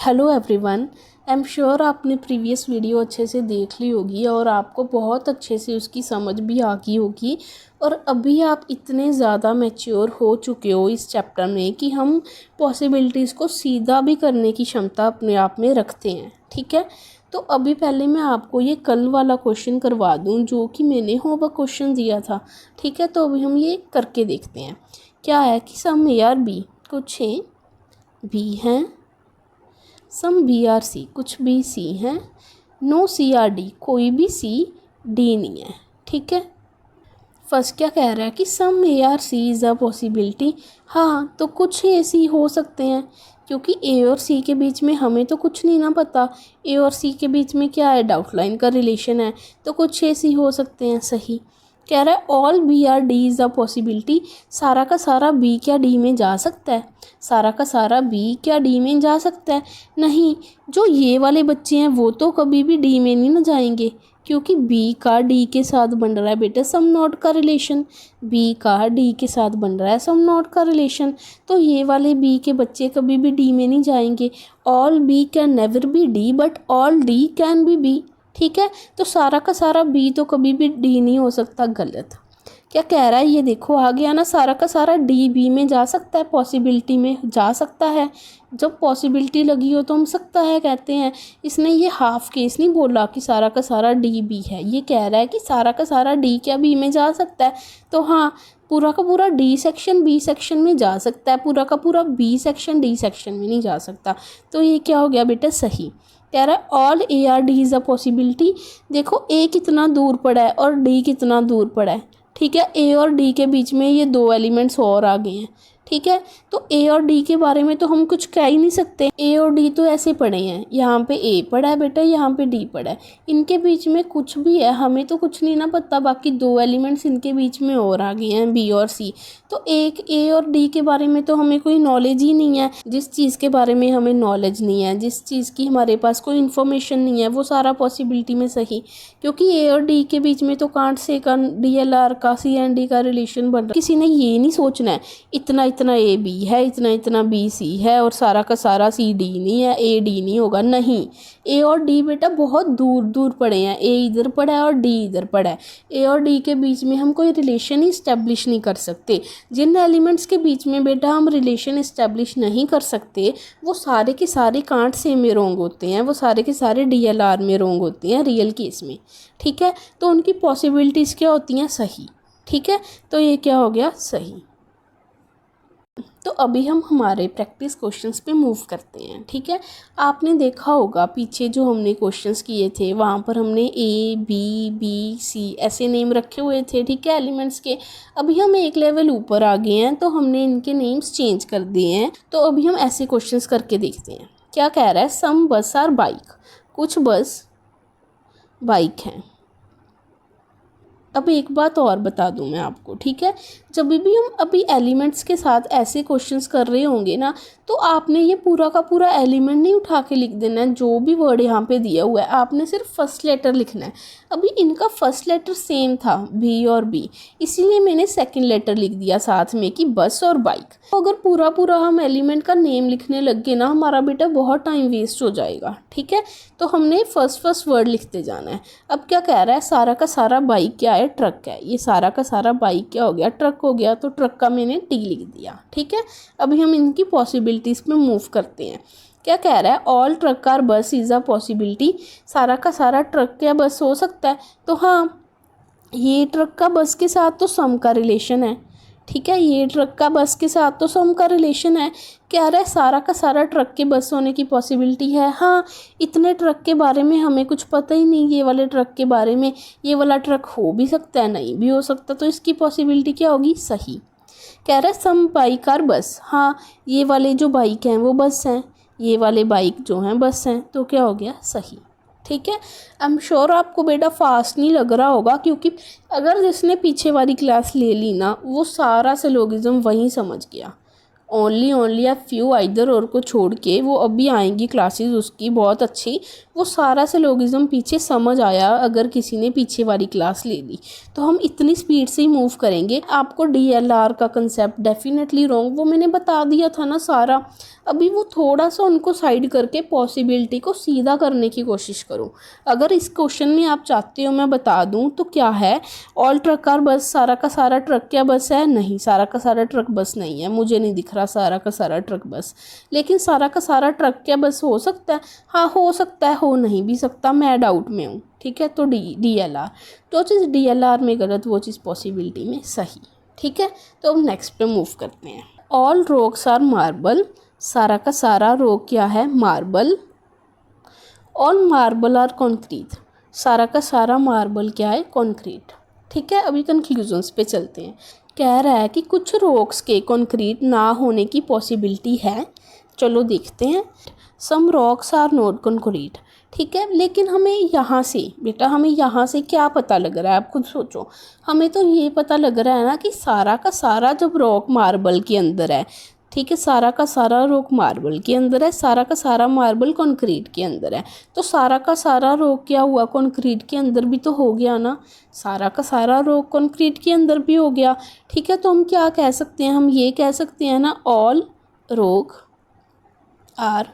Hello everyone, I am sure आपने previous video अच्छे से देख ली होगी और आपको बहुत अच्छे से उसकी समझ भी आ गई होगी। और अभी आप इतने ज़्यादा मैच्योर हो चुके हो इस चैप्टर में कि हम पॉसिबिलिटीज़ को सीधा भी करने की क्षमता अपने आप में रखते हैं। ठीक है, तो अभी पहले मैं आपको ये कल वाला क्वेश्चन करवा दूं जो कि मैंने होमवर्क क्वेश्चन दिया था। ठीक है, तो अभी हम ये करके देखते हैं। क्या है कि सम ए आर बी, कुछ ए बी हैं, सम बी आर सी, कुछ बी सी हैं, नो सी आर डी, कोई भी सी डी नहीं है। ठीक है, फर्स्ट क्या कह रहा है कि some A are C is a possibility. हाँ, तो कुछ ए सी हो सकते हैं क्योंकि ए और सी के बीच में हमें तो कुछ नहीं ना पता। ए और सी के बीच में क्या है, डाउट लाइन का रिलेशन है, तो कुछ ए सी हो सकते हैं। सही कह रहा है। All B R D is a possibility, सारा का सारा बी क्या डी में जा सकता है? सारा का सारा बी क्या डी में जा सकता है? नहीं, जो ये वाले बच्चे हैं वो तो कभी भी डी में नहीं ना जाएंगे क्योंकि बी का डी के साथ बन रहा है बेटा सम नॉट का रिलेशन। बी का डी के साथ बन रहा है सम नॉट का रिलेशन, तो ये वाले बी के बच्चे कभी भी डी में नहीं जाएंगे। All B can never be D but all D can be B. ठीक है, तो सारा का सारा बी तो कभी भी डी नहीं हो सकता। गलत। क्या कह रहा है, ये देखो आ गया ना, सारा का सारा डी बी में जा सकता है, पॉसिबिलिटी में जा सकता है। जब पॉसिबिलिटी लगी हो तो हम सकता है कहते हैं। इसने ये हाफ केस नहीं बोला कि सारा का सारा डी बी है, ये कह रहा है कि सारा का सारा डी क्या बी में जा सकता है। तो हाँ, पूरा का पूरा डी सेक्शन बी सेक्शन में जा सकता है, पूरा का पूरा बी सेक्शन डी सेक्शन में नहीं जा सकता। तो ये क्या हो गया बेटा, सही। कह रहा है all A R D is a possibility. देखो ए कितना दूर पड़ा है और डी कितना दूर पड़ा है। ठीक है, ए और डी के बीच में ये दो एलिमेंट्स और आ गए हैं। ठीक है, तो ए और डी के बारे में तो हम कुछ कह ही नहीं सकते। ए और डी तो ऐसे पड़े हैं, यहाँ पे ए पड़ा है बेटा, यहाँ पे डी पड़ा है, इनके बीच में कुछ भी है हमें तो कुछ नहीं ना पता। बाकी दो एलिमेंट्स इनके बीच में और आ गए हैं, बी और सी। तो एक ए और डी के बारे में तो हमें कोई नॉलेज ही नहीं है। जिस चीज़ के बारे में हमें नॉलेज नहीं है, जिस चीज़ की हमारे पास कोई इन्फॉर्मेशन नहीं है, वो सारा पॉसिबिलिटी में सही। क्योंकि ए और डी के बीच में तो कांट से का डी एल आर का सी एंड डी का रिलेशन बन रहा है। किसी ने ये नहीं सोचना है इतना इतना ए बी है, इतना इतना बी सी है और सारा का सारा सी डी नहीं है, ए डी नहीं होगा। नहीं, ए और डी बेटा बहुत दूर दूर पड़े हैं, ए इधर पड़ा है और डी इधर पड़ा है। ए और डी के बीच में हम कोई रिलेशन ही इस्टेब्लिश नहीं कर सकते। जिन एलिमेंट्स के बीच में बेटा हम रिलेशन इस्टेब्लिश नहीं कर सकते वो सारे के सारे कांट से में रोंग होते हैं, वो सारे के सारे डी एल आर में रोंग होते हैं रियल केस में। ठीक है, तो उनकी पॉसिबिलिटीज़ क्या होती हैं, सही। ठीक है, तो ये क्या हो गया, सही। तो अभी हम हमारे प्रैक्टिस क्वेश्चंस पे मूव करते हैं। ठीक है, आपने देखा होगा पीछे जो हमने क्वेश्चंस किए थे वहाँ पर हमने ए बी बी सी ऐसे नेम रखे हुए थे। ठीक है, एलिमेंट्स के। अभी हम एक लेवल ऊपर आ गए हैं तो हमने इनके नेम्स चेंज कर दिए हैं। तो अभी हम ऐसे क्वेश्चंस करके देखते हैं। क्या कह रहा है, सम बस आर बाइक, कुछ बस बाइक हैं। अब एक बात और बता दूं मैं आपको। ठीक है, जब भी हम अभी एलिमेंट्स के साथ ऐसे क्वेश्चंस कर रहे होंगे ना, तो आपने ये पूरा का पूरा एलिमेंट नहीं उठा के लिख देना है। जो भी वर्ड यहाँ पे दिया हुआ है आपने सिर्फ फर्स्ट लेटर लिखना है। अभी इनका फर्स्ट लेटर सेम था, बी और बी, इसीलिए मैंने सेकंड लेटर लिख दिया साथ में कि बस और बाइक। तो अगर पूरा पूरा हम एलिमेंट का नेम लिखने लग गए ना, हमारा बेटा बहुत टाइम वेस्ट हो जाएगा। ठीक है, तो हमने फर्स्ट वर्ड लिखते जाना है। अब क्या कह रहा है, सारा का सारा बाइक क्या है, ट्रक है। ये सारा का सारा बाइक क्या हो गया, ट्रक हो गया, तो ट्रक का मैंने टी लिख दिया। ठीक है, अभी हम इनकी पॉसिबिलिटीज़ में मूव करते हैं। क्या कह रहा है, all truck are bus is a possibility. सारा का सारा ट्रक क्या बस हो सकता है? तो हाँ, ये ट्रक का बस के साथ तो सम का रिलेशन है। ठीक है, ये ट्रक का बस के साथ तो सम का रिलेशन है। कह रहा है सारा का सारा ट्रक के बस होने की पॉसिबिलिटी है। हाँ, इतने ट्रक के बारे में हमें कुछ पता ही नहीं, ये वाले ट्रक के बारे में। ये वाला ट्रक हो भी सकता है, नहीं भी हो सकता, तो इसकी पॉसिबिलिटी क्या होगी, सही। कह रहा है सम बाइक आर बस। हाँ, ये वाले जो बाइक हैं वो बस हैं, ये वाले बाइक जो हैं बस हैं, तो क्या हो गया, सही। ठीक है, आई एम श्योर आपको बेटा फास्ट नहीं लग रहा होगा क्योंकि अगर जिसने पीछे वाली क्लास ले ली ना वो सारा सिलोगिज्म वहीं समझ गया। ओनली आप फ्यू आइदर और को छोड़ के, वो अभी आएंगी क्लासेस उसकी बहुत अच्छी, वो सारा सिलोगिज्म पीछे समझ आया अगर किसी ने पीछे वाली क्लास ले ली, तो हम इतनी स्पीड से ही मूव करेंगे। आपको DLR का कंसेप्ट डेफिनेटली रॉन्ग, वो मैंने बता दिया था ना सारा। अभी वो थोड़ा सा उनको साइड करके पॉसिबिलिटी को सीधा करने की कोशिश करो। अगर इस क्वेश्चन में आप चाहते हो मैं बता दूं तो क्या है, ऑल ट्रक आर बस, सारा का सारा ट्रक क्या बस है? नहीं, सारा का सारा ट्रक बस नहीं है, मुझे नहीं दिख रहा सारा का सारा ट्रक बस। लेकिन सारा का सारा ट्रक क्या बस हो सकता है? हाँ हो सकता है, हो नहीं भी सकता, मैं डाउट में हूँ। ठीक है, तो DLR, जो चीज़ DLR में गलत वो चीज़ पॉसिबिलिटी में सही। ठीक है, तो अब नेक्स्ट पे मूव करते हैं। ऑल रॉक्स आर मार्बल, सारा का सारा रॉक क्या है? Marble. All marble are concrete, सारा का सारा मार्बल क्या है? कंक्रीट। ठीक है, अभी कंक्लूजन्स पे चलते हैं। कह रहा है कि कुछ रॉक्स के कंक्रीट ना होने की पॉसिबिलिटी है। चलो देखते हैं। सम रॉक्स आर नॉट कंक्रीट। ठीक है, लेकिन हमें यहाँ से बेटा, हमें यहाँ से क्या पता लग रहा है? आप खुद सोचो। हमें तो ये पता लग रहा है ना कि सारा का सारा जब रॉक मार्बल के अंदर है, ठीक है, सारा का सारा रॉक मार्बल के अंदर है, सारा का सारा मार्बल कंक्रीट के अंदर है, तो सारा का सारा रॉक क्या हुआ? कंक्रीट के अंदर भी तो हो गया ना। सारा का सारा रॉक कंक्रीट के अंदर भी हो गया। ठीक है, तो हम क्या कह सकते हैं? हम ये कह सकते हैं ना, ऑल रॉक आर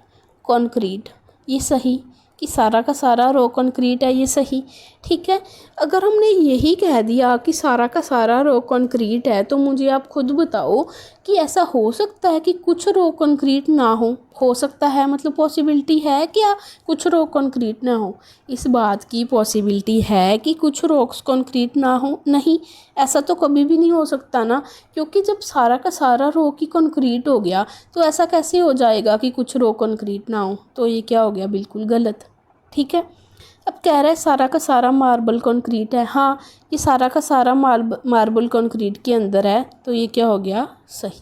कंक्रीट। ये सही कि सारा का सारा रॉक कंक्रीट है, ये सही। ठीक है, अगर हमने यही कह दिया कि सारा का सारा रॉक कंक्रीट है, तो मुझे आप खुद बताओ कि ऐसा हो सकता है कि कुछ रॉक कंक्रीट ना हो सकता है, मतलब पॉसिबिलिटी है क्या कुछ रॉक कंक्रीट ना हो? इस बात की पॉसिबिलिटी है कि कुछ रॉक्स कंक्रीट ना हो? नहीं, ऐसा तो कभी भी नहीं हो सकता ना, क्योंकि जब सारा का सारा रॉक ही कंक्रीट हो गया तो ऐसा कैसे हो जाएगा कि कुछ रॉक कंक्रीट ना हो? तो ये क्या हो गया? बिल्कुल गलत। ठीक है, अब कह रहा है सारा का सारा मार्बल कंक्रीट है। हाँ, ये सारा का सारा मार्बल कंक्रीट के अंदर है, तो ये क्या हो गया? सही।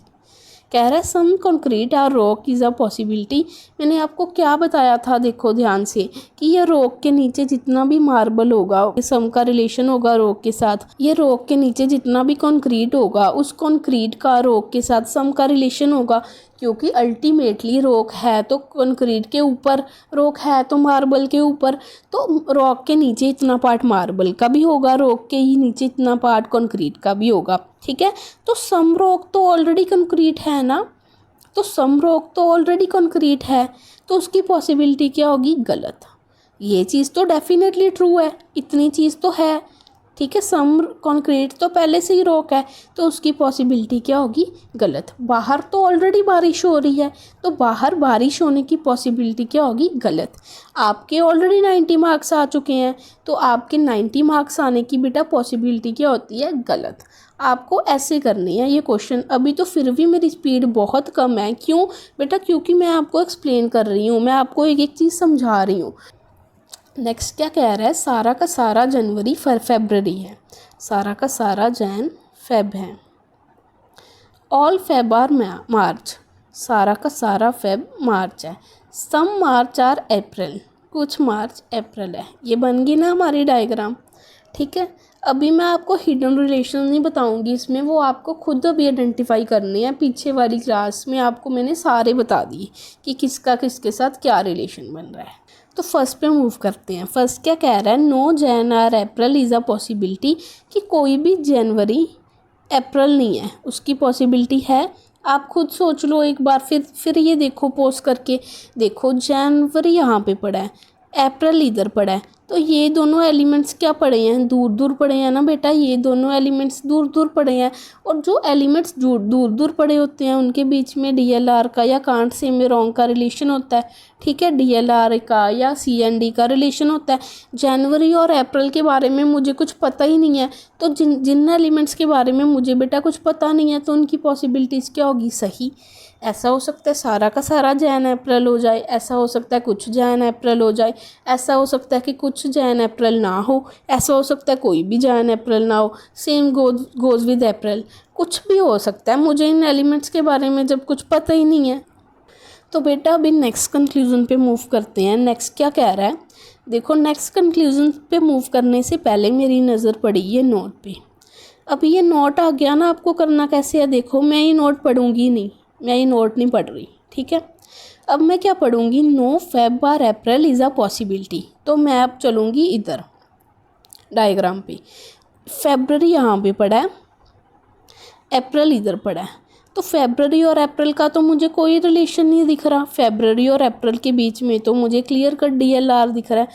कह रहा है सम कंक्रीट और रॉक इज़ अ पॉसिबिलिटी। मैंने आपको क्या बताया था? देखो ध्यान से कि ये रॉक के नीचे जितना भी मार्बल होगा, सम का रिलेशन होगा रॉक के साथ। ये रॉक के नीचे जितना भी कंक्रीट होगा, उस कंक्रीट का रॉक के साथ सम का रिलेशन होगा, क्योंकि अल्टीमेटली रॉक है तो कंक्रीट के ऊपर, रॉक है तो मार्बल के ऊपर, तो रॉक के नीचे इतना पार्ट मार्बल का भी होगा, रॉक के ही नीचे इतना पार्ट कंक्रीट का भी होगा। ठीक है, तो सम रॉक तो ऑलरेडी कंक्रीट है ना, तो सम रॉक तो ऑलरेडी कंक्रीट है, तो उसकी पॉसिबिलिटी क्या होगी? गलत। ये चीज़ तो डेफिनेटली ट्रू है, इतनी चीज़ तो है। ठीक है, सम कंक्रीट तो पहले से ही रॉक है, तो उसकी पॉसिबिलिटी क्या होगी? गलत। बाहर तो ऑलरेडी बारिश हो रही है, तो बाहर बारिश होने की पॉसिबिलिटी क्या होगी? गलत। आपके ऑलरेडी 90 मार्क्स आ चुके हैं, तो आपके 90 मार्क्स आने की बेटा पॉसिबिलिटी क्या होती है? गलत। आपको ऐसे करनी है ये क्वेश्चन। अभी तो फिर भी मेरी स्पीड बहुत कम है, क्यों बेटा? क्योंकि मैं आपको एक्सप्लेन कर रही हूँ, मैं आपको एक एक चीज़ समझा रही हूँ। नेक्स्ट क्या कह रहा है? सारा का सारा जनवरी फरवरी है, सारा का सारा जैन फेब है। ऑल फेब आर मार्च, सारा का सारा फेब मार्च है। सम मार्च आर अप्रैल, कुछ मार्च अप्रैल है। ये बन गई ना हमारी डायग्राम। ठीक है, अभी मैं आपको हिडन रिलेशन नहीं बताऊंगी इसमें, वो आपको खुद अभी आइडेंटिफाई करनी है। पीछे वाली क्लास में आपको मैंने सारे बता दिए कि किसका किसके साथ क्या रिलेशन बन रहा है। तो फर्स्ट पे मूव करते हैं। फर्स्ट क्या कह रहा है? नो जैन और अप्रैल इज़ अ पॉसिबिलिटी, कि कोई भी जनवरी अप्रैल नहीं है, उसकी पॉसिबिलिटी है। आप खुद सोच लो एक बार, फिर ये देखो पोस्ट करके देखो, जनवरी यहाँ पे पड़ा है, अप्रैल इधर पड़ा है, तो ये दोनों एलिमेंट्स क्या पड़े हैं? दूर दूर पड़े हैं ना बेटा, ये दोनों एलिमेंट्स दूर दूर पड़े हैं। और जो एलिमेंट्स दूर दूर पड़े होते हैं उनके बीच में DLR का या कांट से में रॉन्ग का रिलेशन होता है। ठीक है, DLR का या CND का रिलेशन होता है। जनवरी और अप्रैल के बारे में मुझे कुछ पता ही नहीं है, तो जिन एलिमेंट्स के बारे में मुझे बेटा कुछ पता नहीं है, तो उनकी पॉसिबिलिटीज़ क्या होगी? सही। ऐसा हो सकता है सारा का सारा जैन अप्रैल हो जाए, ऐसा हो सकता है कुछ जैन अप्रैल हो जाए, ऐसा हो सकता है कि कुछ जैन अप्रैल ना हो, ऐसा हो सकता है कोई भी जैन अप्रैल ना हो। सेम गोज विद अप्रैल, कुछ भी हो सकता है। मुझे इन एलिमेंट्स के बारे में जब कुछ पता ही नहीं है, तो बेटा अभी नेक्स्ट कंक्लूजन पे मूव करते हैं। नेक्स्ट क्या कह रहा है? देखो, नेक्स्ट कंक्लूजन पे मूव करने से पहले मेरी नज़र पड़ी ये नोट पे। अभी ये नोट आ गया ना, आपको करना कैसे है? देखो, मैं ये नोट पढ़ूंगी नहीं, मैं ये नोट नहीं पढ़ रही, ठीक है। अब मैं क्या पढ़ूँगी, no Feb bar April is a possibility. तो मैं अब चलूँगी इधर डायग्राम पे, फेबररी यहाँ पे पड़ा है, अप्रैल इधर पड़ा है। तो फेबररी और अप्रैल का तो मुझे कोई रिलेशन नहीं दिख रहा। फेबररी और अप्रैल के बीच में तो मुझे क्लियर कट DLR दिख रहा है,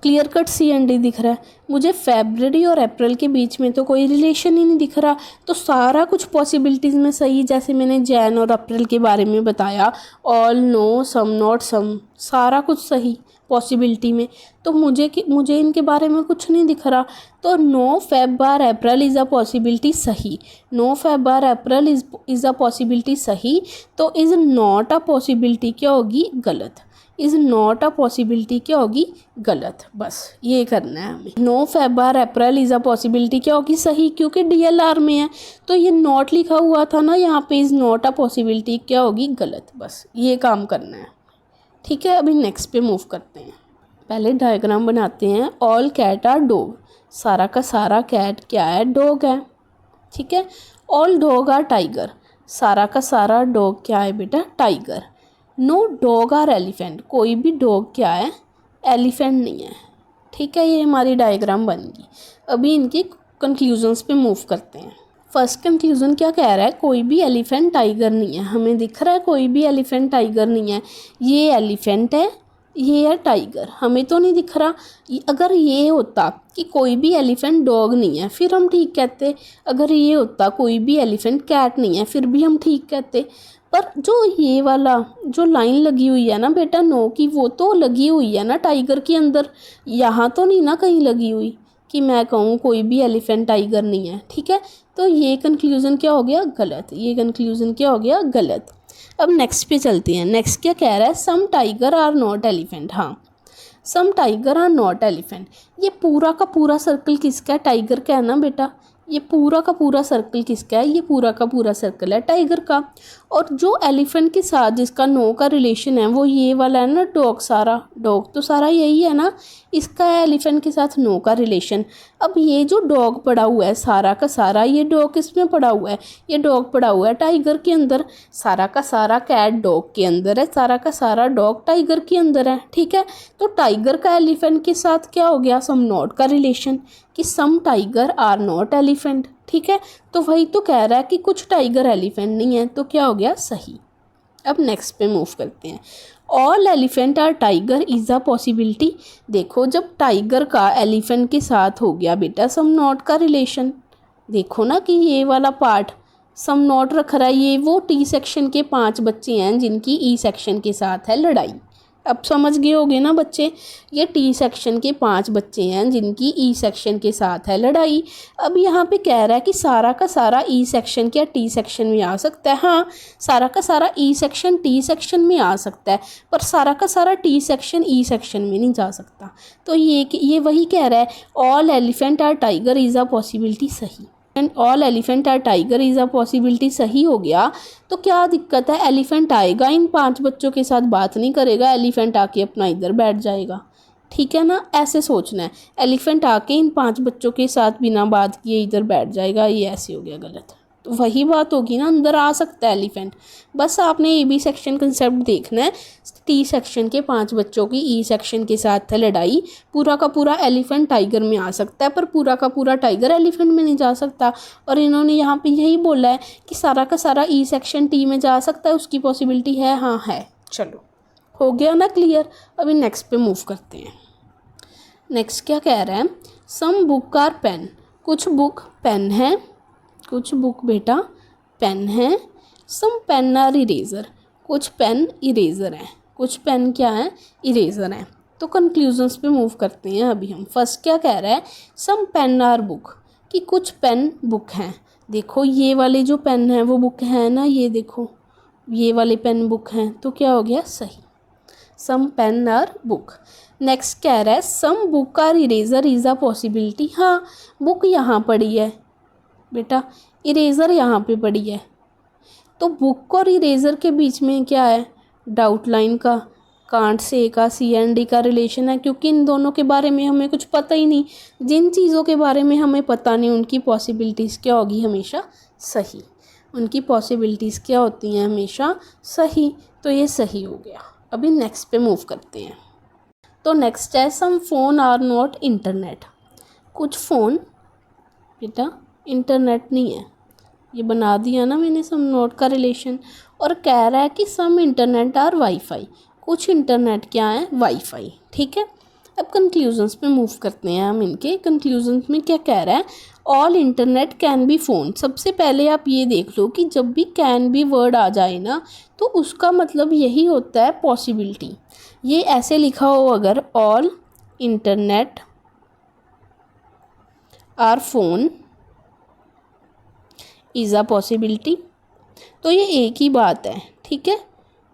क्लियर कट CND दिख रहा है। मुझे फेबररी और अप्रैल के बीच में तो कोई रिलेशन ही नहीं दिख रहा। तो सारा कुछ पॉसिबिलिटीज़ में सही, जैसे मैंने जैन और अप्रैल के बारे में बताया, all, no, some, not some, सारा कुछ सही पॉसिबिलिटी में। तो मुझे इनके बारे में कुछ नहीं दिख रहा। तो no Feb bar April is a possibility सही, no Feb bar April is a possibility सही। तो इज़ नॉट अ पॉसिबिलिटी क्या होगी, गलत। इज़ नॉट अ पॉसिबिलिटी क्या होगी, गलत। बस ये करना है हमें। No Feb bar April is a possibility क्या होगी, सही, क्योंकि DLR में है। तो ये नॉट लिखा हुआ था ना यहाँ पे, इज़ नॉट अ पॉसिबिलिटी क्या होगी, गलत। बस ये काम करना है, ठीक है। अभी नेक्स्ट पे मूव करते हैं। पहले डायग्राम बनाते हैं। ऑल कैट आर डॉग, सारा का सारा कैट क्या है, डॉग है, ठीक है। ऑल डॉग आर टाइगर, सारा का सारा डॉग क्या है बेटा, tiger. No dog are elephant, कोई भी डॉग क्या है, एलिफेंट नहीं है, ठीक है। ये हमारी डायग्राम बन गई। अभी इनके कंक्लूजन्स पे मूव करते हैं। फर्स्ट कंक्लूज़न क्या कह रहा है, कोई भी एलिफेंट टाइगर नहीं है। हमें दिख रहा है कोई भी एलिफेंट टाइगर नहीं है। ये एलिफेंट है, ये है टाइगर, हमें तो नहीं दिख रहा। अगर ये होता कि कोई भी एलिफेंट डॉग नहीं है, फिर हम ठीक कहते। अगर ये होता कोई भी एलिफेंट कैट नहीं है, फिर भी हम ठीक कहते। पर जो ये वाला जो लाइन लगी हुई है ना बेटा नो की, वो तो लगी हुई है ना टाइगर के अंदर, यहाँ तो नहीं ना कहीं लगी हुई कि मैं कहूँ कोई भी एलिफेंट टाइगर नहीं है, ठीक है। तो ये कंक्लूज़न क्या हो गया, गलत। ये कंक्लूज़न क्या हो गया, गलत। अब नेक्स्ट पे चलते हैं। नेक्स्ट क्या कह रहा है, सम टाइगर आर नॉट एलिफेंट। हाँ, सम टाइगर आर नॉट एलिफेंट। ये पूरा का पूरा सर्कल किसका है, टाइगर का है ना बेटा। ये पूरा का पूरा सर्कल किसका है, ये पूरा का पूरा सर्कल है टाइगर का। और जो एलिफेंट के साथ जिसका नो का रिलेशन है वो ये वाला है ना डॉग। सारा डॉग तो सारा यही है ना, इसका है एलिफेंट के साथ नो का रिलेशन। अब ये जो डॉग पड़ा हुआ है सारा का सारा, ये डॉग किसमें पड़ा हुआ है, ये डॉग पड़ा हुआ है टाइगर के अंदर। सारा का सारा कैट डॉग के अंदर है, सारा का सारा डॉग टाइगर के अंदर है, ठीक है। तो टाइगर का एलिफेंट के साथ क्या हो गया, सम नॉट का रिलेशन, कि सम टाइगर आर नॉट एलिफेंट, ठीक है। तो वही तो कह रहा है कि कुछ टाइगर एलिफेंट नहीं है, तो क्या हो गया, सही। अब नेक्स्ट पे मूव करते हैं। All elephant are tiger is a possibility. देखो जब टाइगर का एलिफेंट के साथ हो गया बेटा सम नॉट का रिलेशन, देखो ना कि ये वाला पार्ट सम नॉट रख रहा है। ये वो T सेक्शन के 5 बच्चे हैं जिनकी E सेक्शन के साथ है लड़ाई। अब समझ गए होगे ना बच्चे, ये T सेक्शन के 5 बच्चे हैं जिनकी E सेक्शन के साथ है लड़ाई। अब यहाँ पे कह रहा है कि सारा का सारा E सेक्शन क्या T सेक्शन में आ सकता है। हाँ, सारा का सारा E सेक्शन T सेक्शन में आ सकता है, पर सारा का सारा T सेक्शन E सेक्शन में नहीं जा सकता। तो ये वही कह रहा है, all elephant are tiger is a possibility, सही। And all elephant are tiger is a possibility सही हो गया। तो क्या दिक्कत है, एलिफेंट आएगा इन 5 बच्चों के साथ बात नहीं करेगा, एलिफेंट आके अपना इधर बैठ जाएगा, ठीक है ना। ऐसे सोचना है, एलिफेंट आके इन 5 बच्चों के साथ बिना बात किए इधर बैठ जाएगा, ये ऐसे हो गया गलत। तो वही बात होगी ना, अंदर आ सकता है एलिफेंट। बस आपने AB सेक्शन कंसेप्ट देखना है। T सेक्शन के 5 बच्चों की E सेक्शन के साथ है लड़ाई, पूरा का पूरा एलिफेंट टाइगर में आ सकता है, पर पूरा का पूरा टाइगर एलिफेंट में नहीं जा सकता। और इन्होंने यहाँ पे यही बोला है कि सारा का सारा E सेक्शन T में जा सकता है, उसकी पॉसिबिलिटी है। हाँ है, चलो हो गया ना क्लियर। अभी नेक्स्ट पे मूव करते हैं। नेक्स्ट क्या कह रहा है, सम बुक आर पेन। कुछ बुक पेन है, कुछ बुक बेटा पेन है। सम पेन आर इरेज़र, कुछ पेन इरेज़र है। कुछ पेन क्या है, इरेज़र है। तो कंक्लूजन्स पे मूव करते हैं अभी हम। फर्स्ट क्या कह रहा है, सम पेन आर बुक, कि कुछ पेन बुक हैं। देखो ये वाले जो पेन हैं वो बुक हैं ना, ये देखो ये वाले पेन बुक हैं, तो क्या हो गया, सही। Some pen are book. Next कह रहा है some book are eraser is a possibility. हाँ, बुक यहाँ पड़ी है बेटा, इरेज़र यहाँ पे पड़ी है। तो बुक और इरेज़र के बीच में क्या है, डाउट लाइन का, कांट से का, CND का रिलेशन है, क्योंकि इन दोनों के बारे में हमें कुछ पता ही नहीं। जिन चीज़ों के बारे में हमें पता नहीं उनकी पॉसिबिलिटीज़ क्या होगी, हमेशा सही। उनकी पॉसिबिलिटीज़ क्या होती हैं, हमेशा सही। तो ये सही हो गया। अभी नेक्स्ट पे मूव करते हैं। तो नेक्स्ट है सम फ़ोन आर नॉट इंटरनेट। कुछ फ़ोन बेटा इंटरनेट नहीं है, ये बना दिया ना मैंने सम नोट का रिलेशन। और कह रहा है कि सम इंटरनेट आर वाईफाई। कुछ इंटरनेट क्या है, वाईफाई। ठीक है, अब कंक्लूजन्स पे मूव करते हैं हम। इनके कंक्लूजन्स में क्या कह रहा है, all internet can be phone. सबसे पहले आप ये देख लो कि जब भी कैन बी वर्ड आ जाए ना, तो उसका मतलब यही होता है पॉसिबिलिटी। ये ऐसे लिखा हो अगर, all internet are phone is a possibility, तो ये एक ही बात है। ठीक है,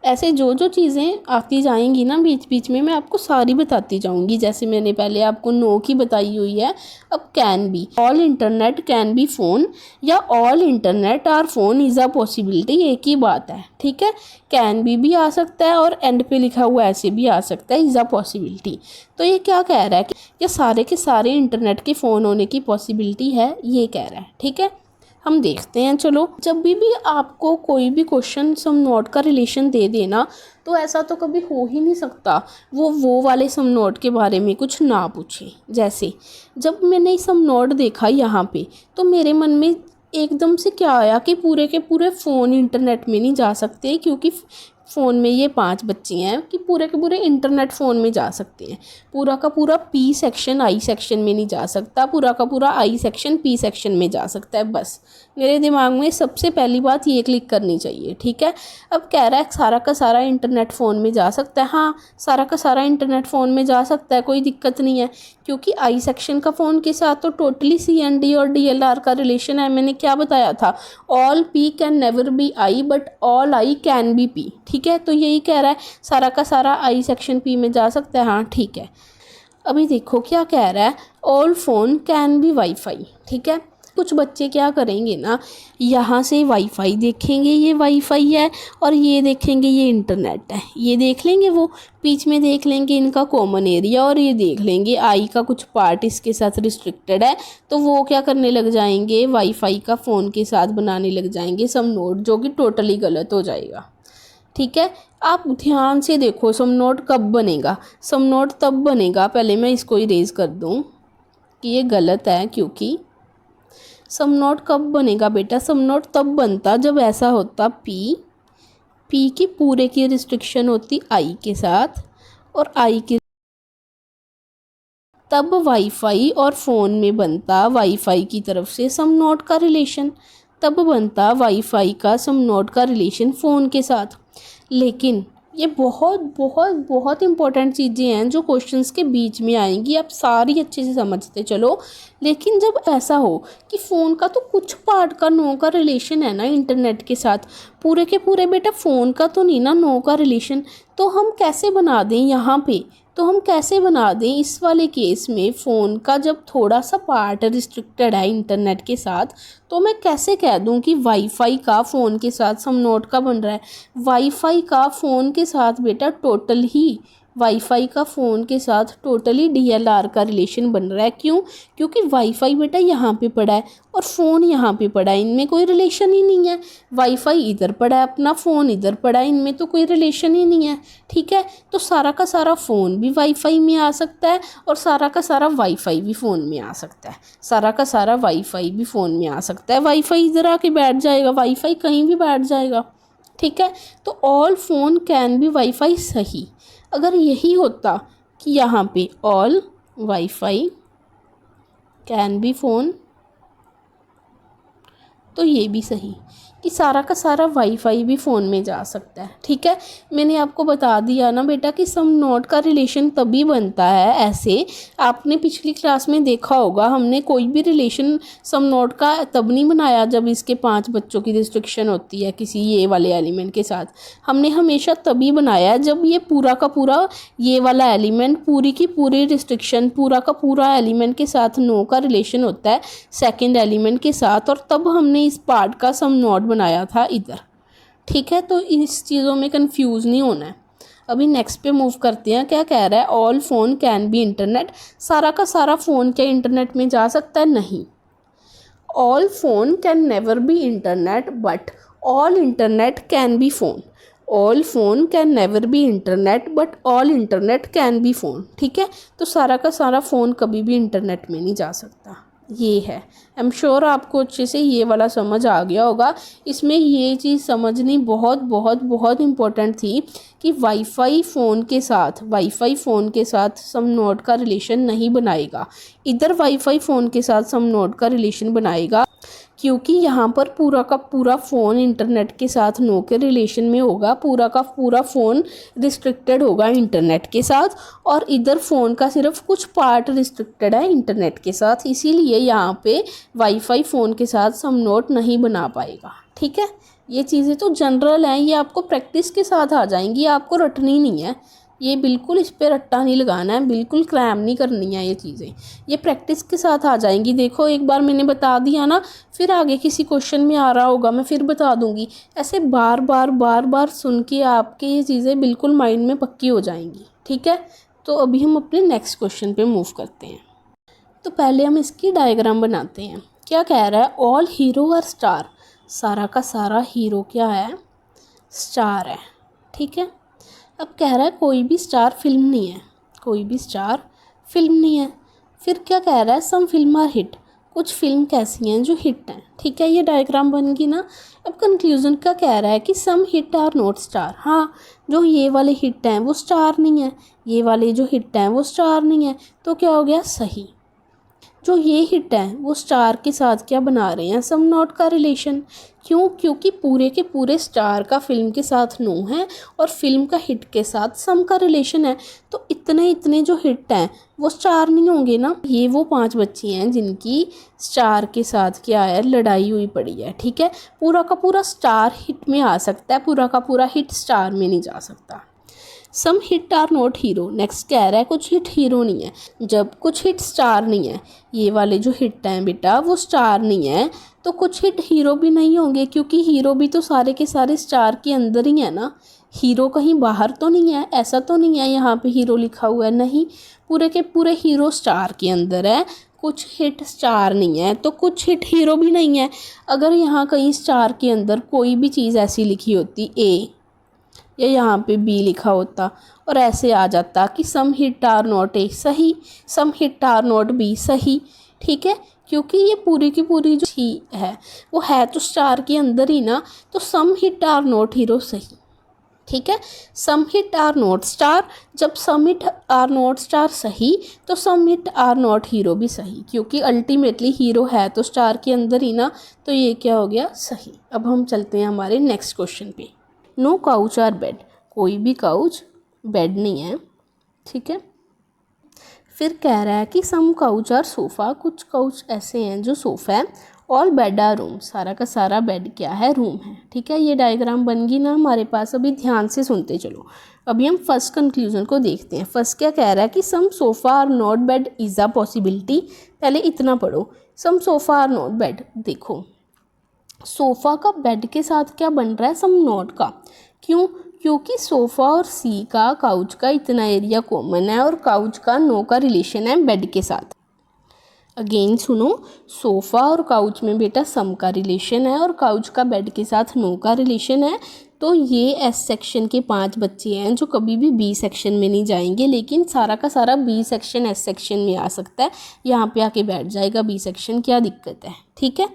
ऐसे जो जो चीज़ें आती जाएंगी ना बीच बीच में, मैं आपको सारी बताती जाऊंगी। जैसे मैंने पहले आपको नो की बताई हुई है, अब can be, all internet can be phone या all internet are phone is a possibility, एक ही बात है। ठीक है, कैन बी भी आ सकता है और एंड पे लिखा हुआ ऐसे भी आ सकता है, इज़ अ पॉसिबिलिटी। तो ये क्या कह रहा है कि ये सारे के सारे इंटरनेट के फ़ोन होने की पॉसिबिलिटी है, ये कह रहा है। ठीक है, हम देखते हैं। चलो, जब भी आपको कोई भी क्वेश्चन सम नोट का रिलेशन दे देना, तो ऐसा तो कभी हो ही नहीं सकता वो वाले सम नोट के बारे में कुछ ना पूछे। जैसे जब मैंने सम नोट देखा यहाँ पे, तो मेरे मन में एकदम से क्या आया कि पूरे के पूरे फ़ोन इंटरनेट में नहीं जा सकते, क्योंकि फ़ोन में ये 5 बच्चे हैं कि पूरे के पूरे इंटरनेट फ़ोन में जा सकते हैं। पूरा का पूरा पी सेक्शन आई सेक्शन में नहीं जा सकता, पूरा का पूरा आई सेक्शन पी सेक्शन में जा सकता है। बस मेरे दिमाग में सबसे पहली बात ये क्लिक करनी चाहिए। ठीक है, अब कह रहा है सारा का सारा इंटरनेट फ़ोन में जा सकता है। हाँ, सारा का सारा इंटरनेट फ़ोन में जा सकता है, कोई दिक्कत नहीं है, क्योंकि आई सेक्शन का फ़ोन के साथ तो टोटली CND और DLR का रिलेशन है। मैंने क्या बताया था, all P can never be I but all I can be P. ठीक है, तो यही कह रहा है सारा का सारा आई सेक्शन पी में जा सकता है। हाँ ठीक है, अभी देखो क्या कह रहा है, all phone can be wifi. ठीक है, कुछ बच्चे क्या करेंगे ना, यहाँ से वाईफाई देखेंगे, ये वाईफाई है, और ये देखेंगे ये इंटरनेट है, ये देख लेंगे, वो बीच में देख लेंगे इनका कॉमन एरिया, और ये देख लेंगे आई का कुछ पार्ट इसके साथ रिस्ट्रिक्टेड है, तो वो क्या करने लग जाएंगे, वाईफाई का फ़ोन के साथ बनाने लग जाएंगे सम नोट, जो कि टोटली गलत हो जाएगा। ठीक है, आप ध्यान से देखो सम नोट कब बनेगा। सम नोट तब बनेगा, पहले मैं इसको इरेज कर दूं कि ये गलत है, क्योंकि सम नोट कब बनेगा बेटा, सम नोट तब बनता जब ऐसा होता पी की पूरे की रिस्ट्रिक्शन होती आई के साथ, और आई की तब वाईफाई और फ़ोन में बनता वाईफाई की तरफ से सम नोट का रिलेशन, तब बनता वाईफाई का सम नोट का रिलेशन फ़ोन के साथ। लेकिन ये बहुत बहुत बहुत इंपॉर्टेंट चीज़ें हैं जो क्वेश्चंस के बीच में आएंगी, आप सारी अच्छे से समझते चलो। लेकिन जब ऐसा हो कि फ़ोन का तो कुछ पार्ट का नो का रिलेशन है ना इंटरनेट के साथ, पूरे के पूरे बेटा फ़ोन का तो नहीं ना नो का रिलेशन, तो हम कैसे बना दें यहाँ पे, तो हम कैसे बना दें इस वाले केस में फ़ोन का जब थोड़ा सा पार्ट रिस्ट्रिक्टेड है इंटरनेट के साथ, तो मैं कैसे कह दूं कि वाईफाई का फ़ोन के साथ सम नोट का बन रहा है। वाईफाई का फ़ोन के साथ बेटा टोटल ही, वाईफाई का फ़ोन के साथ टोटली DLR का रिलेशन बन रहा है। क्यों, क्योंकि वाईफाई बेटा यहाँ पे पड़ा है और फ़ोन यहाँ पे पड़ा है, इनमें कोई रिलेशन ही नहीं है। वाईफाई इधर पड़ा है अपना, फ़ोन इधर पड़ा है, इनमें तो कोई रिलेशन ही नहीं है। ठीक है, तो सारा का सारा फ़ोन भी वाईफाई में आ सकता है और सारा का सारा वाईफाई भी फ़ोन में आ सकता है, सारा का सारा वाईफाई भी फ़ोन में आ सकता है। वाईफाई इधर आके बैठ जाएगा, वाईफाई कहीं भी बैठ जाएगा। ठीक है, तो all phone can be wifi सही। अगर यही होता कि यहाँ पे all wifi can be phone, तो ये भी सही कि सारा का सारा वाईफाई भी फ़ोन में जा सकता है। ठीक है, मैंने आपको बता दिया ना बेटा कि सम नोट का रिलेशन तभी बनता है ऐसे। आपने पिछली क्लास में देखा होगा, हमने कोई भी रिलेशन सम नोट का तब नहीं बनाया जब इसके 5 बच्चों की रिस्ट्रिक्शन होती है किसी ये वाले एलिमेंट के साथ। हमने हमेशा तभी बनाया जब ये पूरा का पूरा ये वाला एलिमेंट, पूरी की पूरी रिस्ट्रिक्शन, पूरा का पूरा एलिमेंट के साथ नो का रिलेशन होता है सेकेंड एलिमेंट के साथ, और तब हमने इस पार्ट का सम नोट बनाया था इधर। ठीक है, तो इस चीज़ों में कंफ्यूज नहीं होना है। अभी नेक्स्ट पे मूव करते हैं। क्या कह रहा है, all phone can be internet. सारा का सारा फ़ोन क्या इंटरनेट में जा सकता है, नहीं। All phone can never B internet but all internet can be phone. All phone can never B internet but all internet can be phone. ठीक है, तो सारा का सारा फ़ोन कभी भी इंटरनेट में नहीं जा सकता। ये है, आई एम श्योर आपको अच्छे से ये वाला समझ आ गया होगा। इसमें ये चीज़ समझनी बहुत बहुत बहुत इम्पोर्टेंट थी कि वाईफाई फ़ोन के साथ सम नोड का रिलेशन नहीं बनाएगा। इधर वाईफाई फ़ोन के साथ सम नोड का रिलेशन बनाएगा, क्योंकि यहाँ पर पूरा का पूरा फ़ोन इंटरनेट के साथ नो के रिलेशन में होगा। पूरा का पूरा फ़ोन रिस्ट्रिक्टेड होगा इंटरनेट के साथ, और इधर फ़ोन का सिर्फ कुछ पार्ट रिस्ट्रिक्टेड है इंटरनेट के साथ। इसीलिए यहाँ पे वाईफाई फ़ोन के साथ सम नोड नहीं बना पाएगा। ठीक है, ये चीज़ें तो जनरल हैं, ये आपको प्रैक्टिस के साथ आ जाएंगी, आपको रटनी नहीं है। ये बिल्कुल इस पर रट्टा नहीं लगाना है, बिल्कुल क्रैम नहीं करनी है ये चीज़ें, ये प्रैक्टिस के साथ आ जाएंगी। देखो एक बार मैंने बता दिया ना, फिर आगे किसी क्वेश्चन में आ रहा होगा मैं फिर बता दूंगी। ऐसे बार बार सुन के आपके ये चीज़ें बिल्कुल माइंड में पक्की हो जाएंगी। ठीक है, तो अभी हम अपने नेक्स्ट क्वेश्चन पे मूव करते हैं। तो पहले हम इसकी डायग्राम बनाते हैं। क्या कह रहा है, ऑल हीरो आर स्टार। सारा का सारा हीरो क्या है, स्टार है। ठीक है, अब कह रहा है कोई भी स्टार फिल्म नहीं है, कोई भी स्टार फिल्म नहीं है। फिर क्या कह रहा है, सम फिल्म आर हिट। कुछ फिल्म कैसी हैं जो हिट हैं। ठीक है, ये डायग्राम बन गई ना। अब कंक्लूजन क्या कह रहा है कि सम हिट आर नॉट स्टार। हाँ, जो ये वाले हिट हैं वो स्टार नहीं है, ये वाले जो हिट हैं वो स्टार नहीं है। तो क्या हो गया, सही। जो ये हिट है वो स्टार के साथ क्या बना रहे हैं, सम नॉट का रिलेशन। क्यों, क्योंकि पूरे के पूरे स्टार का फिल्म के साथ नो है और फिल्म का हिट के साथ सम का रिलेशन है। तो इतने जो हिट हैं वो स्टार नहीं होंगे ना। ये वो 5 बच्ची हैं जिनकी स्टार के साथ क्या है, लड़ाई हुई पड़ी है। ठीक है, पूरा का पूरा स्टार हिट में आ सकता है, पूरा का पूरा हिट स्टार में नहीं जा सकता। Some hit are not hero. Next कह रहा है कुछ हिट हीरो नहीं है। जब कुछ हिट स्टार नहीं है, ये वाले जो हिट हैं बेटा वो स्टार नहीं है, तो कुछ हिट हीरो भी नहीं होंगे, क्योंकि हीरो भी तो सारे के सारे स्टार के अंदर ही है ना। हीरो कहीं बाहर तो नहीं है, ऐसा तो नहीं है यहाँ पे हीरो लिखा हुआ है, नहीं, पूरे के पूरे हीरो स्टार के अंदर है। कुछ हिट स्टार नहीं है तो कुछ हिट हीरो भी नहीं है। अगर यहाँ कहीं स्टार के अंदर कोई भी चीज़ ऐसी लिखी होती ए, या यहाँ पे बी लिखा होता और ऐसे आ जाता कि सम हिट आर नॉट ए, सही, सम हिट आर नॉट बी, सही। ठीक है, क्योंकि ये पूरी की पूरी जो ही है वो है तो स्टार के अंदर ही ना, तो सम हिट आर नॉट हीरो, सही। ठीक है, सम हिट आर नॉट स्टार, जब सम हिट आर नॉट स्टार सही तो सम हिट आर नॉट हीरो भी सही, क्योंकि अल्टीमेटली हीरो है तो स्टार के अंदर ही ना, तो ये क्या हो गया, सही। अब हम चलते हैं हमारे नेक्स्ट क्वेश्चन पे। No couch are bed. कोई भी काउच बेड नहीं है। ठीक है, फिर कह रहा है कि सम काउच आर सोफ़ा। कुछ काउच ऐसे हैं जो सोफ़ा है। All bed are room. सारा का सारा बेड क्या है, रूम है। ठीक है, ये डायग्राम बन गई ना हमारे पास। अभी ध्यान से सुनते चलो। अभी हम फर्स्ट कंक्लूजन को देखते हैं। फर्स्ट क्या कह रहा है कि some sofa are not bed is a possibility. पहले इतना पढ़ो, some sofa are not bed. देखो सोफ़ा का बेड के साथ क्या बन रहा है, सम नॉट का। क्यों, क्योंकि सोफ़ा और सी का काउच का इतना एरिया कॉमन है और काउच का नो का रिलेशन है बेड के साथ। अगेन सुनो, सोफ़ा और काउच में बेटा सम का रिलेशन है और काउच का बेड के साथ नो का रिलेशन है। तो ये एस सेक्शन के 5 बच्चे हैं जो कभी भी बी सेक्शन में नहीं जाएंगे, लेकिन सारा का सारा बी सेक्शन एस सेक्शन में आ सकता है। यहाँ पे आके बैठ जाएगा बी सेक्शन, क्या दिक्कत है। ठीक है,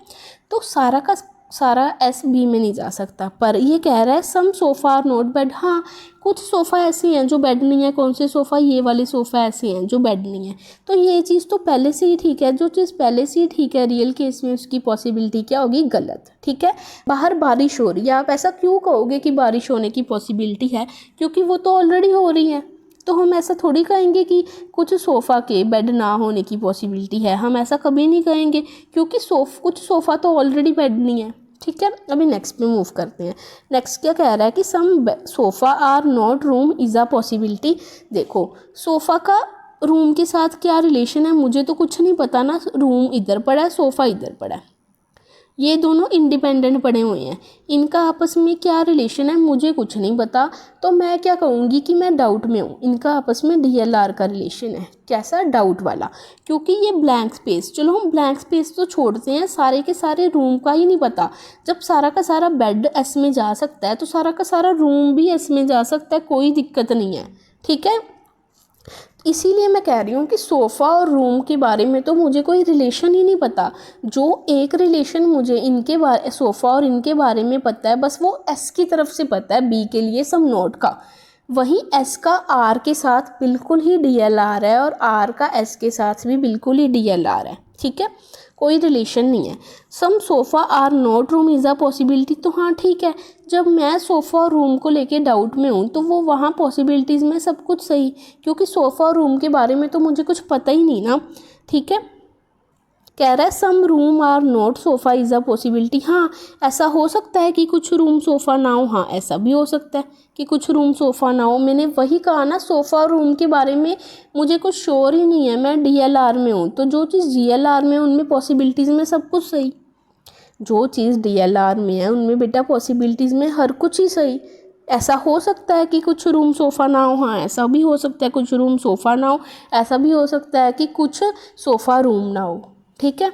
तो सारा का सारा एस बी में नहीं जा सकता। पर ये कह रहा है some sofa are not bed. हाँ, कुछ सोफ़ा ऐसे हैं जो बेड नहीं है। कौन से सोफ़ा, ये वाले सोफ़ा ऐसे हैं जो बेड नहीं है। तो ये चीज़ तो पहले से ही ठीक है। जो चीज़ पहले से ही ठीक है, रियल केस में उसकी पॉसिबिलिटी क्या होगी, गलत। ठीक है, बाहर बारिश हो रही है, आप ऐसा क्यों कहोगे कि बारिश होने की पॉसिबिलिटी है, क्योंकि वो तो ऑलरेडी हो रही है। तो हम ऐसा थोड़ी कहेंगे कि कुछ सोफ़ा के बेड ना होने की पॉसिबिलिटी है, हम ऐसा कभी नहीं कहेंगे, क्योंकि कुछ सोफ़ा तो ऑलरेडी बेड नहीं है। ठीक है, अभी नेक्स्ट पे मूव करते हैं। नेक्स्ट क्या कह रहा है कि some sofa are not room is a possibility. देखो सोफ़ा का रूम के साथ क्या रिलेशन है, मुझे तो कुछ नहीं पता ना। रूम इधर पड़ा है, सोफ़ा इधर पड़ा है। ये दोनों इंडिपेंडेंट पड़े हुए हैं, इनका आपस में क्या रिलेशन है मुझे कुछ नहीं पता, तो मैं क्या कहूँगी कि मैं डाउट में हूँ। इनका आपस में DLR का रिलेशन है, कैसा, डाउट वाला, क्योंकि ये ब्लैंक स्पेस, चलो हम ब्लैंक स्पेस तो छोड़ते हैं, सारे के सारे रूम का ही नहीं पता। जब सारा का सारा बेड एस में जा सकता है तो सारा का सारा रूम भी एस में जा सकता है, कोई दिक्कत नहीं है, ठीक है। इसीलिए मैं कह रही हूँ कि सोफ़ा और रूम के बारे में तो मुझे कोई रिलेशन ही नहीं पता। जो एक रिलेशन मुझे इनके बारे, सोफ़ा और इनके बारे में पता है, बस वो एस की तरफ से पता है, बी के लिए सम नोट का। वहीं एस का आर के साथ बिल्कुल ही DLR है और आर का एस के साथ भी बिल्कुल ही DLR है, ठीक है, कोई रिलेशन नहीं है। Some sofa are not room is a possibility, तो हाँ ठीक है, जब मैं सोफ़ा और रूम को लेके डाउट में हूँ तो वो वहाँ पॉसिबिलिटीज़ में सब कुछ सही, क्योंकि सोफ़ा और रूम के बारे में तो मुझे कुछ पता ही नहीं ना, ठीक है। कह रहा है some room are not sofa is a possibility, हाँ ऐसा हो सकता है कि कुछ रूम सोफ़ा ना हो, हाँ ऐसा भी हो सकता है कि कुछ रूम सोफ़ा ना हो। मैंने वही कहा ना, सोफ़ा और रूम के बारे में मुझे कुछ श्योर ही नहीं है, मैं DLR में हूँ, तो जो चीज़ DLR में उनमें पॉसिबिलिटीज़ में सब कुछ सही, जो चीज़ DLR में है उनमें बेटा पॉसिबिलिटीज़ में हर कुछ ही सही। ऐसा हो सकता है कि कुछ रूम सोफ़ा ना हो, हाँ ऐसा भी हो सकता है कुछ रूम सोफ़ा ना हो, ऐसा भी हो सकता है कि कुछ सोफ़ा रूम ना हो, ठीक है।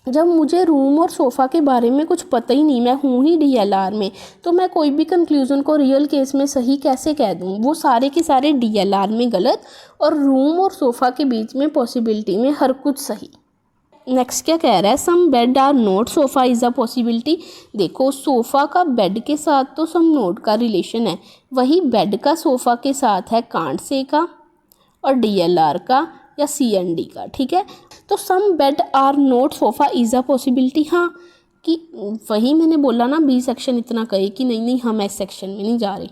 जब मुझे रूम और सोफ़ा के बारे में कुछ पता ही नहीं, मैं हूँ ही DLR में, तो मैं कोई भी कंक्लूज़न को रियल केस में सही कैसे कह दूँ। वो सारे के सारे DLR में गलत और रूम और सोफ़ा के बीच में पॉसिबिलिटी में हर कुछ सही। नेक्स्ट क्या कह रहा है, some bed are not sofa is a possibility. देखो सोफ़ा का बेड के साथ तो सम नोट का रिलेशन है, वही बेड का सोफ़ा के साथ है कांट से का और DLR का या CND का, ठीक है। तो some bed are not sofa is a possibility, हाँ कि वही मैंने बोला ना, बी सेक्शन इतना कहे कि नहीं नहीं हम एस सेक्शन में नहीं जा रहे,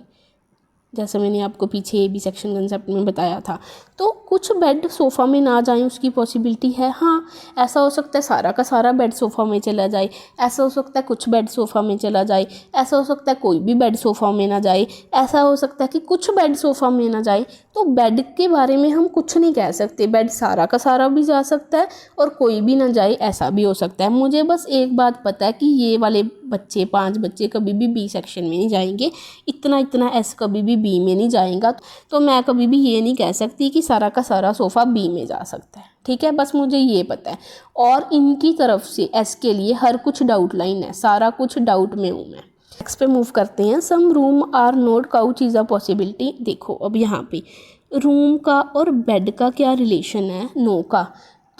जैसे मैंने आपको पीछे बी सेक्शन कंसेप्ट में बताया था। तो कुछ बेड सोफ़ा में ना जाए उसकी पॉसिबिलिटी है, हाँ ऐसा हो सकता है सारा का सारा बेड सोफ़ा में चला जाए, ऐसा हो सकता है कुछ बेड सोफ़ा में चला जाए, ऐसा हो सकता है कोई भी बेड सोफ़ा में ना जाए, ऐसा हो सकता है कि कुछ बेड सोफ़ा में ना जाए। तो बेड के बारे में हम कुछ नहीं कह सकते, बेड सारा का सारा भी जा सकता है और कोई भी ना जाए, ऐसा भी हो सकता है। मुझे बस एक बात पता है कि ये वाले बच्चे 5 बच्चे कभी भी बी सेक्शन में नहीं जाएंगे, इतना एस कभी भी बी में नहीं जाएगा, तो मैं कभी भी ये नहीं कह सकती कि सारा का सारा सोफ़ा बी में जा सकता है, ठीक है, बस मुझे ये पता है। और इनकी तरफ से एस के लिए हर कुछ डाउट लाइन है, सारा कुछ डाउट में हूँ मैं। नेक्स्ट पे मूव करते हैं, some room are not couch is a possibility. देखो अब यहाँ पे रूम का और बेड का क्या रिलेशन है, नो का,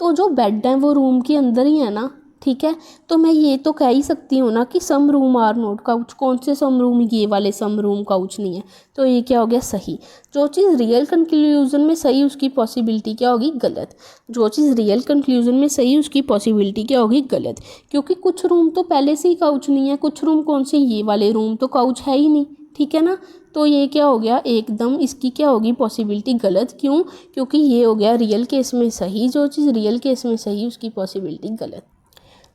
तो जो बेड है वो रूम के अंदर ही है ना, ठीक है। तो मैं ये तो कह ही सकती हूँ ना कि सम रूम आर नोट काउच, कौन से सम रूम, ये वाले सम रूम काउच नहीं है, तो ये क्या हो गया सही। जो चीज़ रियल कंक्लूजन में सही उसकी पॉसिबिलिटी क्या होगी, गलत। जो चीज़ रियल कंक्लूजन में सही उसकी पॉसिबिलिटी क्या होगी, गलत, क्योंकि कुछ रूम तो पहले से ही काउच नहीं है, कुछ रूम कौन से, ये वाले रूम तो काउच है ही नहीं, ठीक है ना। तो ये क्या हो गया, एकदम इसकी क्या होगी पॉसिबिलिटी गलत, क्यों, क्योंकि ये हो गया रियल केस में सही, जो चीज़ रियल केस में सही उसकी पॉसिबिलिटी गलत।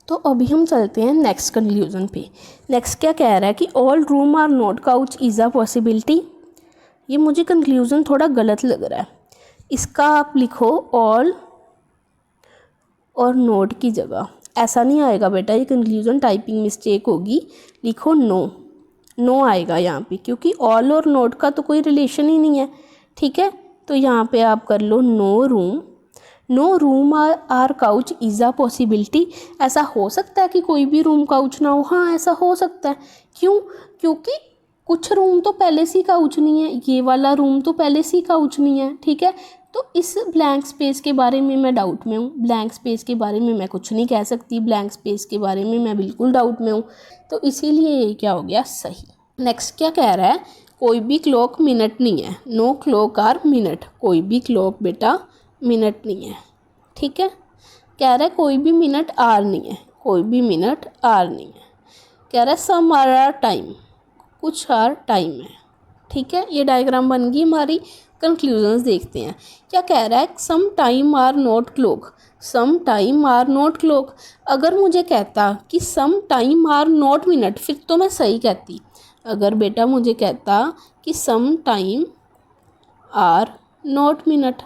तो अभी हम चलते हैं नेक्स्ट कंक्लूजन पे। नेक्स्ट क्या कह रहा है कि all room are not couch is a possibility. ये मुझे कंक्लूजन थोड़ा गलत लग रहा है, इसका आप लिखो ऑल और नोट की जगह, ऐसा नहीं आएगा बेटा, ये कंक्लूजन टाइपिंग मिस्टेक होगी, लिखो नो, नो आएगा यहाँ पे, क्योंकि ऑल और नोट का तो कोई रिलेशन ही नहीं है, ठीक है। तो यहाँ पे आप कर लो no room, no room are couch is a possibility. ऐसा हो सकता है कि कोई भी रूम काउच ना हो, हाँ ऐसा हो सकता है, क्यों, क्योंकि कुछ रूम तो पहले से ही काउच नहीं है, ये वाला रूम तो पहले से ही काउच नहीं है, ठीक है। तो इस ब्लैंक स्पेस के बारे में मैं डाउट में हूँ, ब्लैंक स्पेस के बारे में मैं कुछ नहीं कह सकती, ब्लैंक स्पेस के बारे में मैं बिल्कुल डाउट में हूँ, तो इसीलिए ये क्या हो गया सही। नेक्स्ट क्या कह रहा है, कोई भी क्लॉक मिनट नहीं है, नो क्लॉक आर मिनट, कोई भी क्लॉक बेटा मिनट नहीं है, ठीक है। कह रहा है कोई भी मिनट आर नहीं है, कोई भी मिनट आर नहीं है। कह रहा है सम आर टाइम, कुछ आर टाइम है, ठीक है। ये डायग्राम बन गई हमारी। कंक्लूजन्स देखते हैं क्या कह रहा है, some time are not clock, some time are not clock. अगर मुझे कहता कि some time are not minute, फिर तो मैं सही कहती। अगर बेटा मुझे कहता कि some time are not minute,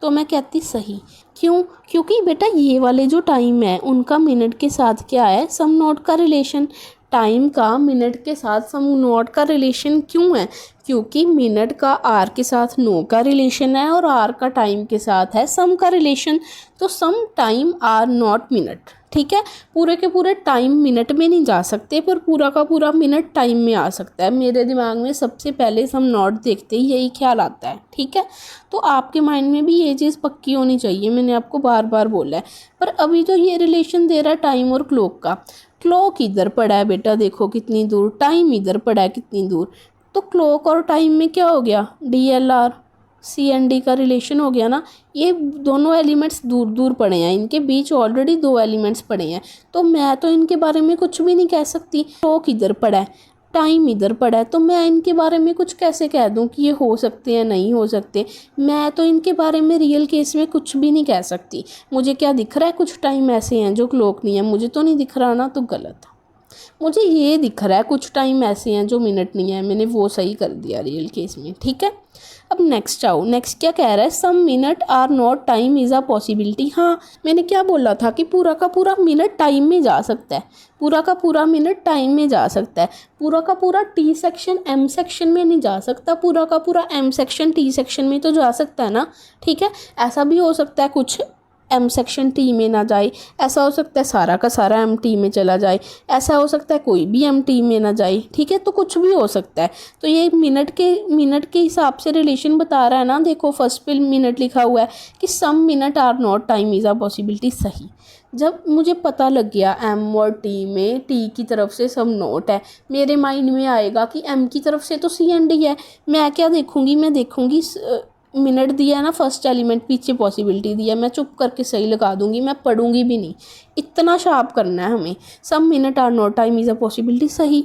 तो मैं कहती सही। क्यों? क्योंकि बेटा ये वाले जो टाइम है उनका मिनट के साथ क्या है, सम नोट का रिलेशन। टाइम का मिनट के साथ सम नोट का रिलेशन क्यों है? क्योंकि मिनट का आर के साथ नो का रिलेशन है और आर का टाइम के साथ है सम का रिलेशन। तो some time are not minute, ठीक है। पूरे के पूरे टाइम मिनट में नहीं जा सकते, पर पूरा का पूरा मिनट टाइम में आ सकता है। मेरे दिमाग में सबसे पहले सम नॉट देखते ही यही ख्याल आता है, ठीक है। तो आपके माइंड में भी ये चीज़ पक्की होनी चाहिए, मैंने आपको बार बार बोला है। पर अभी जो ये रिलेशन दे रहा है टाइम और क्लॉक का, क्लॉक इधर पड़ा है बेटा, देखो कितनी दूर, टाइम इधर पड़ा है कितनी दूर। तो क्लॉक और टाइम में क्या हो गया, DLR CND का रिलेशन हो गया ना। ये दोनों एलिमेंट्स दूर दूर पड़े हैं, इनके बीच ऑलरेडी 2 एलिमेंट्स पड़े हैं। तो मैं तो इनके बारे में कुछ भी नहीं कह सकती। क्लॉक इधर पड़ा है, टाइम इधर पड़ा है, तो मैं इनके बारे में कुछ कैसे कह दूं कि ये हो सकते हैं नहीं हो सकते। मैं तो इनके बारे में रियल केस में कुछ भी नहीं कह सकती। मुझे क्या दिख रहा है, कुछ टाइम ऐसे हैं जो क्लॉक नहीं है, मुझे तो नहीं दिख रहा ना, तो गलत है। मुझे ये दिख रहा है कुछ टाइम ऐसे हैं जो मिनट नहीं है, मैंने वो सही कर दिया रियल केस में, ठीक है। अब नेक्स्ट आओ, नेक्स्ट क्या कह रहा है, some minute are not time is a possibility. हाँ, मैंने क्या बोला था कि पूरा का पूरा मिनट टाइम में जा सकता है, पूरा का पूरा मिनट टाइम में जा सकता है। पूरा का पूरा T सेक्शन M सेक्शन में नहीं जा सकता, पूरा का पूरा M सेक्शन T सेक्शन में तो जा सकता है ना, ठीक है। ऐसा भी हो सकता है कुछ M सेक्शन T में ना जाए, ऐसा हो सकता है सारा का सारा MT में चला जाए, ऐसा हो सकता है कोई भी MT में ना जाए, ठीक है। तो कुछ भी हो सकता है। तो ये मिनट के हिसाब से रिलेशन बता रहा है ना। देखो फर्स्ट पे मिनट लिखा हुआ है कि some minute are not time is a possibility, सही। जब मुझे पता लग गया M और T में T की तरफ से सम नोट है, मेरे माइंड में आएगा कि M की तरफ से तो CND है। मैं क्या देखूँगी, मैं देखूँगी मिनट दिया है ना फर्स्ट एलिमेंट, पीछे पॉसिबिलिटी दिया, मैं चुप करके सही लगा दूंगी, मैं पढ़ूंगी भी नहीं। इतना शार्प करना है हमें। Some minute are not time is a possibility, सही।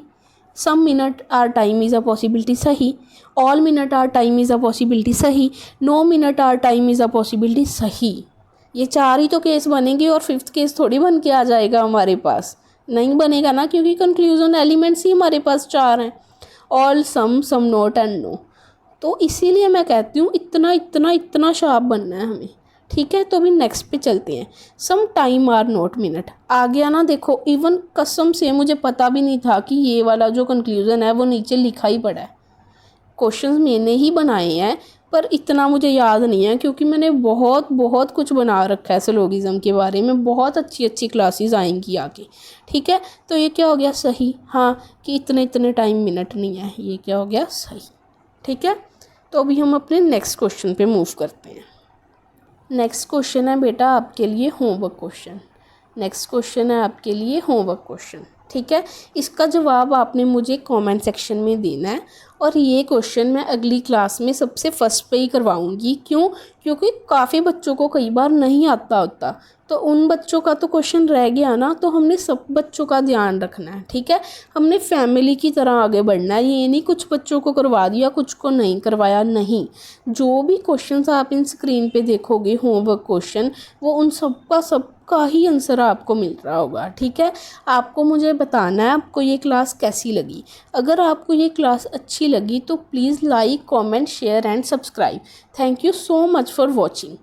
Some minute are time is a possibility, सही। All minute are time is a possibility, सही। No minute are time is a possibility, सही। ये 4 ही तो केस बनेंगे और 5th केस थोड़ी बन के आ जाएगा हमारे पास, नहीं बनेगा ना, क्योंकि कंक्लूजन एलिमेंट्स ही हमारे पास 4 हैं, all some not and no. तो इसीलिए मैं कहती हूँ इतना इतना इतना शार्प बनना है हमें, ठीक है। तो अभी नेक्स्ट पे चलते हैं। Some time are not minute आ गया ना। देखो इवन कसम से मुझे पता भी नहीं था कि ये वाला जो कंक्लूजन है वो नीचे लिखा ही पड़ा है। क्वेश्चंस मैंने ही बनाए हैं, पर इतना मुझे याद नहीं है क्योंकि मैंने बहुत बहुत कुछ बना रखा है सिलोगिज्म के बारे में, बहुत अच्छी अच्छी क्लासेस आएंगी आगे, ठीक है। तो ये क्या हो गया, सही। हाँ, कि इतने इतने टाइम मिनट नहीं है, ये क्या हो गया, सही, ठीक है। तो अभी हम अपने नेक्स्ट क्वेश्चन पे मूव करते हैं। नेक्स्ट क्वेश्चन है बेटा आपके लिए होमवर्क क्वेश्चन। नेक्स्ट क्वेश्चन है आपके लिए होमवर्क क्वेश्चन, ठीक है। इसका जवाब आपने मुझे कमेंट सेक्शन में देना है और ये क्वेश्चन मैं अगली क्लास में सबसे फर्स्ट पे ही करवाऊंगी। क्यों? क्योंकि काफ़ी बच्चों को कई बार नहीं आता होता, तो उन बच्चों का तो क्वेश्चन रह गया ना, तो हमने सब बच्चों का ध्यान रखना है, ठीक है। हमने फैमिली की तरह आगे बढ़ना है, ये नहीं कुछ बच्चों को करवा दिया कुछ को नहीं करवाया, नहीं। जो भी क्वेश्चंस आप इन स्क्रीन पे देखोगे होमवर्क क्वेश्चन, वो उन सबका ही आंसर आपको मिल रहा होगा, ठीक है। आपको मुझे बताना है आपको ये क्लास कैसी लगी। अगर आपको ये क्लास अच्छी लगी तो please like, comment, share and subscribe. Thank you so much for watching.